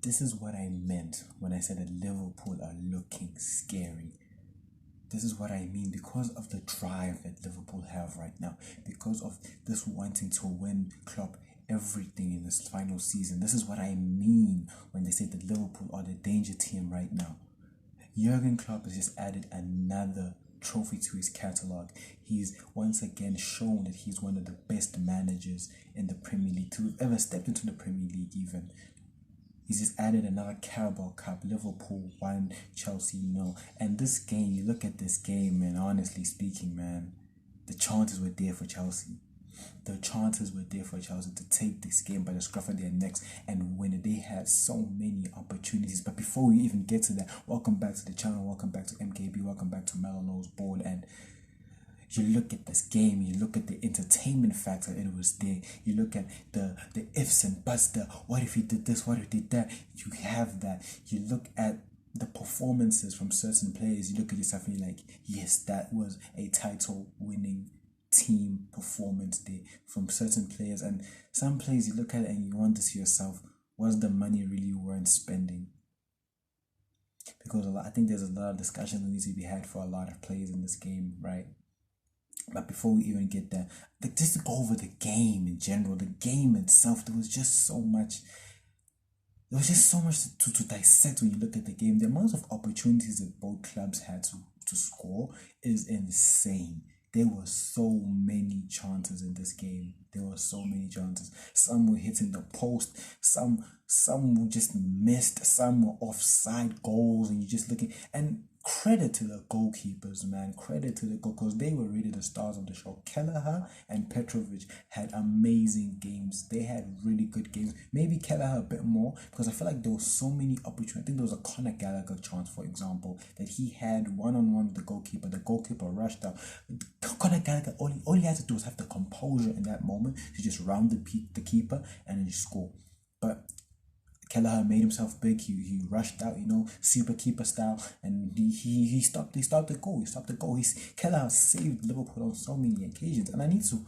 this is what I meant when I said that Liverpool are looking scary. This is what I mean because of the drive that Liverpool have right now, because of this wanting to win Klopp everything in this final season. This is what I mean when they say that Liverpool are the danger team right now. Jurgen Klopp has just added another trophy to his catalogue. He's once again shown that he's one of the best managers in the Premier League to have ever stepped into the Premier League even. He's just added another Carabao Cup. Liverpool won, Chelsea no. And this game, you look at this game, man, honestly speaking, man, the chances were there for Chelsea. The chances were there for Chelsea to take this game by the scruff of their necks and win it. They had so many opportunities. But before we even get to that, welcome back to the channel, welcome back to MKB, welcome back to Mellow Knows Ball. And you look at this game, you look at the entertainment factor, it was there. You look at the ifs and buts, the what if he did this, what if he did that, you have that. You look at the performances from certain players, you look at yourself and you're like, yes, that was a title winning team performance there from certain players. And some players you look at it and you wonder to yourself, was the money really worth spending? Because I think there's a lot of discussion that needs to be had for a lot of players in this game, right? But before we even get there, just to go over the game in general, the game itself, there was just so much to dissect when you look at the game. The amount of opportunities that both clubs had to score is insane. There were so many chances in this game. There were so many chances. Some were hitting the post, some were just missed, some were offside goals, and you're just looking. And credit to the goalkeepers, man. Credit to the goal, because they were really the stars of the show. Kelleher and Petrovic had amazing games. They had really good games. Maybe Kelleher a bit more, because I feel like there were so many opportunities. I think there was a Conor Gallagher chance, for example, that he had one-on-one with the goalkeeper. The goalkeeper rushed out. Conor Gallagher, all he had to do was have the composure in that moment to just round the keeper and then score. But Kelleher made himself big. He rushed out, super keeper style, and he stopped the goal. Kelleher saved Liverpool on so many occasions, and I need to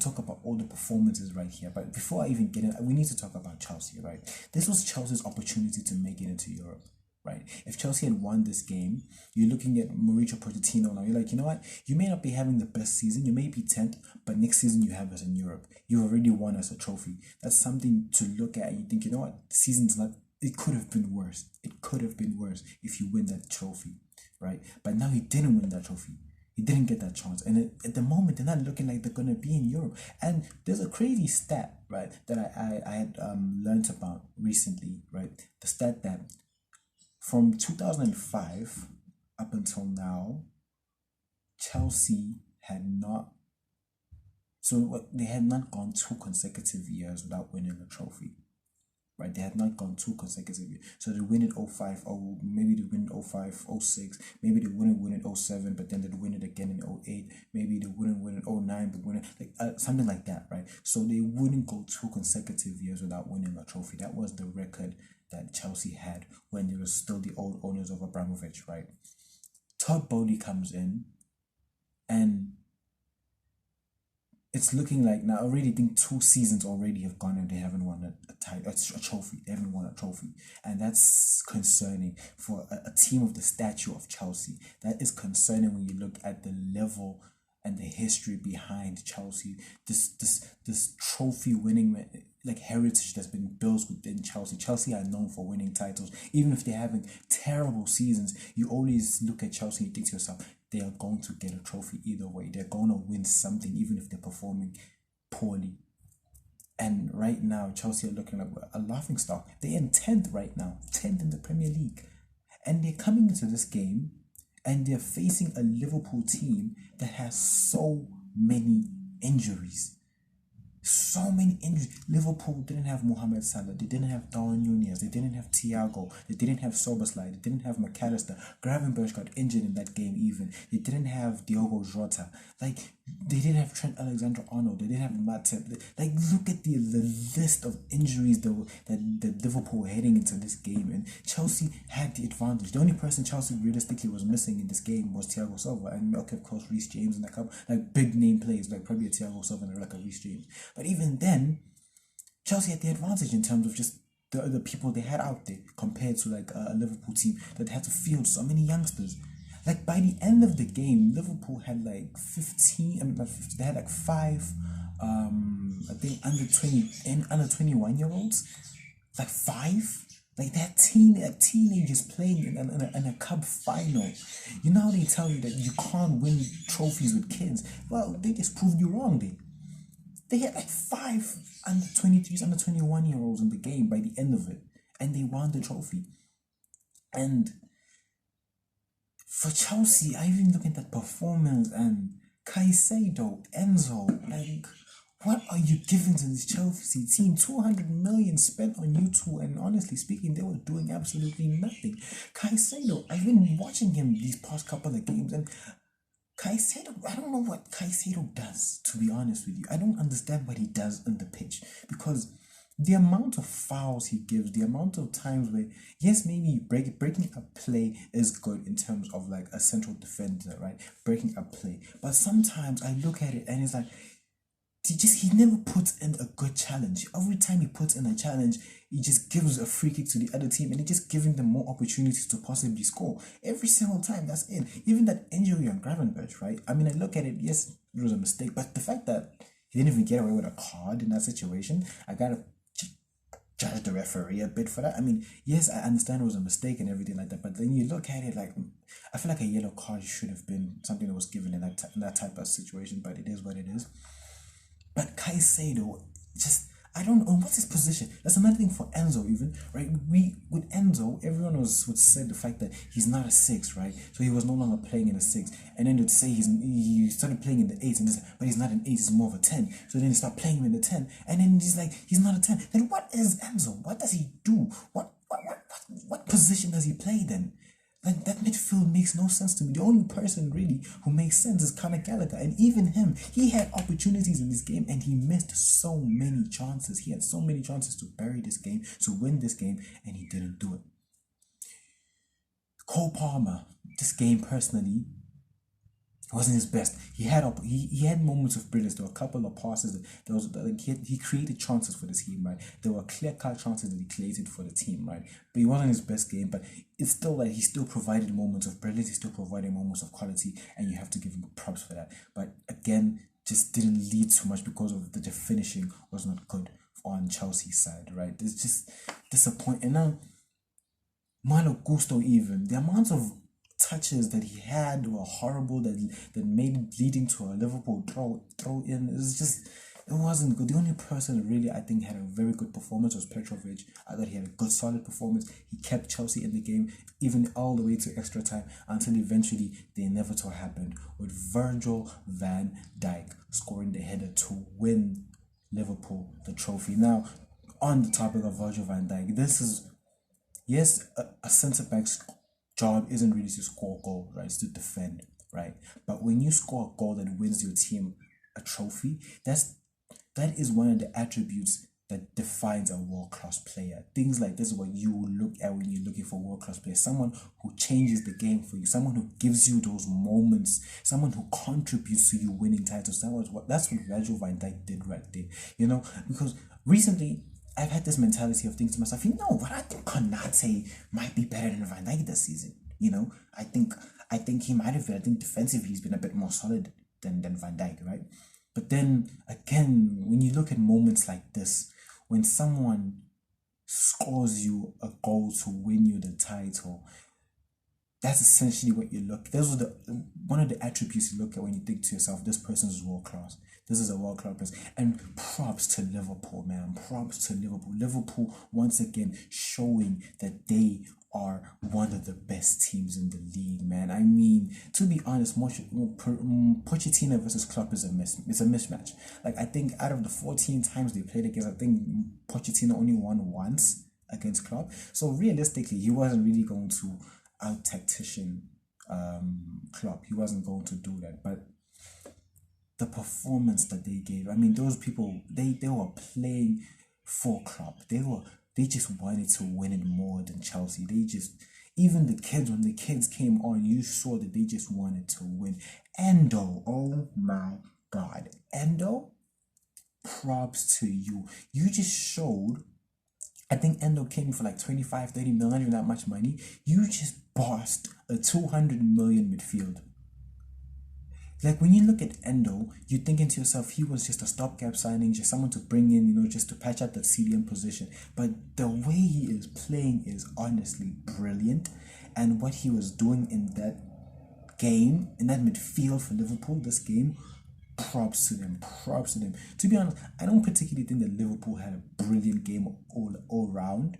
talk about all the performances right here. But before I even get in, we need to talk about Chelsea, right? This was Chelsea's opportunity to make it into Europe. Right. If Chelsea had won this game, you're looking at Mauricio Pochettino now. You're like, you know what? You may not be having the best season. You may be 10th, but next season you have us in Europe. You already won us a trophy. That's something to look at. And you think, you know what? The season's not. It could have been worse. It could have been worse if you win that trophy, right? But now he didn't win that trophy. He didn't get that chance. And at the moment, they're not looking like they're going to be in Europe. And there's a crazy stat, right, that I had learned about recently, right? The stat that from 2005 up until now, Chelsea they had not gone 2 consecutive years without winning a trophy. Right, they had not gone 2 consecutive years. So they win it 05, or maybe they win it 05, 06, maybe they wouldn't win it 07, but then they'd win it again in 08, maybe they wouldn't win it 09, but win it something like that, right? So they wouldn't go 2 consecutive years without winning a trophy. That was the record that Chelsea had when they were still the old owners of Abramovich, right? Todd Bowley comes in, and it's looking like now I already think 2 seasons already have gone and they haven't won a trophy. They haven't won a trophy, and that's concerning for a team of the stature of Chelsea. That is concerning when you look at the level and the history behind Chelsea. This trophy winning like heritage that's been built within Chelsea. Chelsea are known for winning titles. Even if they're having terrible seasons, you always look at Chelsea and you think to yourself, they are going to get a trophy either way. They're going to win something, even if they're performing poorly. And right now, Chelsea are looking like a laughingstock. They're in 10th right now, 10th in the Premier League. And they're coming into this game and they're facing a Liverpool team that has so many injuries. So many injuries. Liverpool didn't have Mohamed Salah. They didn't have Darwin Nunez. They didn't have Thiago. They didn't have Soboslai. They didn't have McAllister. Gravenberch got injured in that game even. They didn't have Diogo Jota. Like, they didn't have Trent Alexander-Arnold. They didn't have Matip. Like, look at the list of injuries that Liverpool were heading into this game. And Chelsea had the advantage. The only person Chelsea realistically was missing in this game was Thiago Silva. And okay, of course, Reece James and a couple like big name players, like probably a Thiago Silva and like a Reece James. But even then, Chelsea had the advantage in terms of just the people they had out there compared to like a Liverpool team that had to field so many youngsters. Like by the end of the game, Liverpool had like 15. I mean, not 15, they had like five. I think under 21-year-olds, like five. Like that teenagers playing in a cup final. You know how they tell you that you can't win trophies with kids? Well, they just proved you wrong. They had like five under 23s, under 21-year-olds in the game by the end of it, and they won the trophy. And for Chelsea, I even look at that performance and Caicedo, Enzo, like, what are you giving to this Chelsea team? 200 million spent on you two, and honestly speaking, they were doing absolutely nothing. Caicedo, I've been watching him these past couple of games, and Caicedo, I don't know what Caicedo does, to be honest with you. I don't understand what he does on the pitch, because the amount of fouls he gives, the amount of times where, yes, maybe breaking a play is good in terms of like a central defender, right? Breaking a play. But sometimes I look at it and it's like, he never puts in a good challenge. Every time he puts in a challenge, he just gives a free kick to the other team and he's just giving them more opportunities to possibly score. Every single time, that's it. Even that injury on Gravenberch, right? I mean, I look at it, yes, it was a mistake, but the fact that he didn't even get away with a card in that situation, I gotta judge the referee a bit for that. I mean, yes, I understand it was a mistake and everything like that, but then you look at it like, I feel like a yellow card should have been something that was given in that type of situation, but it is what it is. But Caicedo, just, I don't know what's his position. That's another thing for Enzo, even, right? With Enzo, everyone would say the fact that he's not a six, right? So he was no longer playing in a six, and then they'd say he started playing in the eight, but he's not an eight, he's more of a 10. So then they start playing him in the 10, and then he's like, he's not a 10. Then what is Enzo? What does he do? What position does he play then? Like, that midfield makes no sense to me. The only person really who makes sense is Conor Gallagher, and even him, he had opportunities in this game and he missed so many chances. He had so many chances to bury this game, to win this game, and he didn't do it. Cole Palmer, this game personally wasn't his best. He had moments of brilliance. There were a couple of passes he created chances for the team, right? There were clear-cut chances that he created for the team, right? But he wasn't his best game. But it's still like he still provided moments of brilliance. He still provided moments of quality, and you have to give him props for that. But again, just didn't lead too much because of the finishing was not good on Chelsea's side, right? It's just disappointing. And now Malo Gusto, even the amount of touches that he had were horrible, that made it leading to a Liverpool throw in. It wasn't good. The only person that really I think had a very good performance was Petrovic. I thought he had a good solid performance. He kept Chelsea in the game even all the way to extra time until eventually the inevitable happened with Virgil van Dijk scoring the header to win Liverpool the trophy. Now, on the topic of Virgil van Dijk, this is, yes, a centre back's job isn't really to score goals, right? It's to defend, right? But when you score a goal that wins your team a trophy, that is one of the attributes that defines a world-class player. Things like this is what you will look at when you're looking for world-class players. Someone who changes the game for you, someone who gives you those moments, someone who contributes to you winning titles. That's what Virgil van Dijk did right there. You know, because recently I've had this mentality of thinking to myself, what, I think Konate might be better than Van Dijk this season. I think he might have been. I think defensively he's been a bit more solid than Van Dijk, right? But then again, when you look at moments like this, when someone scores you a goal to win you the title, that's essentially what you look. Those are one of the attributes you look at when you think to yourself, this person is world class. This is a world class person. And props to Liverpool, man. Props to Liverpool. Liverpool once again showing that they are one of the best teams in the league, man. I mean, to be honest, Pochettino versus Klopp is a mismatch. Like, I think out of the 14 times they played against, I think Pochettino only won once against Klopp. So realistically, he wasn't really going to out-tactician Klopp. He wasn't going to do that. But the performance that they gave, I mean, those people, they were playing for Klopp. They just wanted to win it more than Chelsea. Even the kids, when the kids came on, you saw that they just wanted to win. Endo, oh my God. Endo, props to you. You just showed I think Endo came for like 25, 30 million, not even that much money. You just bossed a 200 million midfield. Like when you look at Endo, you're thinking to yourself, he was just a stopgap signing, just someone to bring in, just to patch up that CDM position. But the way he is playing is honestly brilliant. And what he was doing in that game, in that midfield for Liverpool, this game, props to them, props to them. To be honest, I don't particularly think that Liverpool had a brilliant game all round,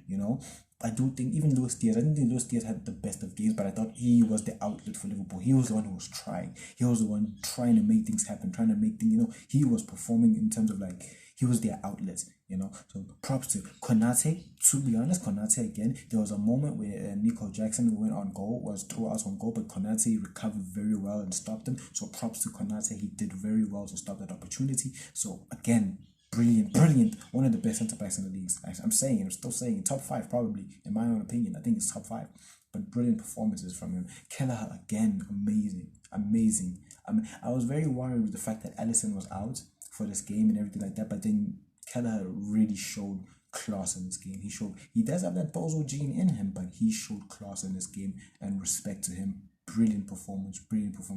I do think even Luis Diaz, I didn't think Luis Diaz had the best of games, but I thought he was the outlet for Liverpool. He was the one who was trying. He was the one trying to make things happen, trying to make things, he was performing in terms of like, he was their outlet, So props to Konate. To be honest, Konate again, there was a moment where Nico Jackson went on goal, was threw out on goal, but Konate recovered very well and stopped him. So props to Konate. He did very well to stop that opportunity. So again, brilliant. One of the best centre backs in the leagues. I'm still saying top 5 probably, in my own opinion. I think it's top 5. But brilliant performances from him. Kelleher again, amazing. I was very worried with the fact that Alisson was out for this game and everything like that, but then Kelleher really showed class in this game. He does have that Bozo gene in him, but he showed class in this game, and respect to him. Brilliant performance.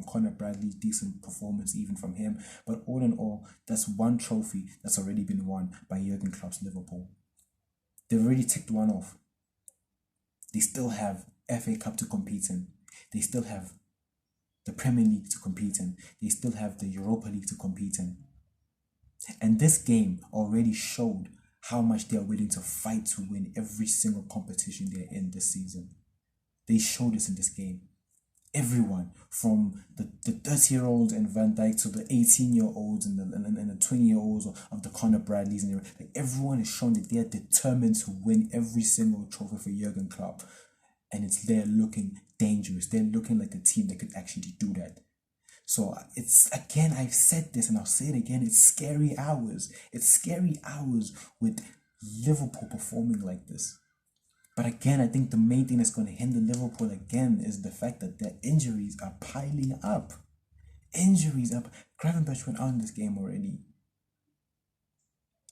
Conor Bradley, decent performance even from him. But all in all, that's one trophy that's already been won by Jurgen Klopp's Liverpool. They've already ticked one off. They still have FA Cup to compete in. They still have the Premier League to compete in. They still have the Europa League to compete in. And this game already showed how much they are willing to fight to win every single competition they're in this season. They showed this in this game. Everyone from the 30-year-olds and Van Dijk to the 18-year-olds and the 20-year-olds of the Conor Bradleys, and like everyone has shown that they are determined to win every single trophy for Jurgen Klopp, and they're looking dangerous. They're looking like a team that could actually do that. So it's, again, I've said this and I'll say it again, it's scary hours. It's scary hours with Liverpool performing like this. But again, I think the main thing that's going to hinder Liverpool again is the fact that their injuries are piling up. Injuries up. Gravenberch went out in this game already.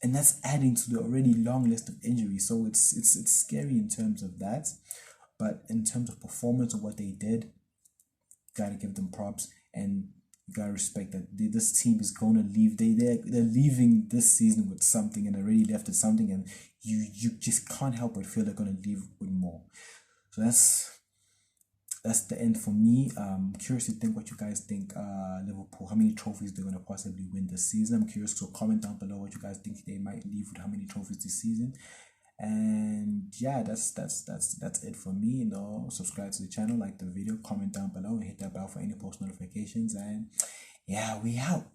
And that's adding to the already long list of injuries. So it's scary in terms of that. But in terms of performance of what they did, gotta give them props. And you gotta respect that this team is gonna leave. They're leaving this season with something, and already left with something, and you just can't help but feel they're gonna leave with more. So that's the end for me. Curious to think what you guys think. Liverpool, how many trophies they're gonna possibly win this season. I'm curious, so comment down below what you guys think they might leave with, how many trophies this season. And yeah, that's it for me. Subscribe to the channel, like the video, comment down below, and hit that bell for any post notifications. And yeah, we out.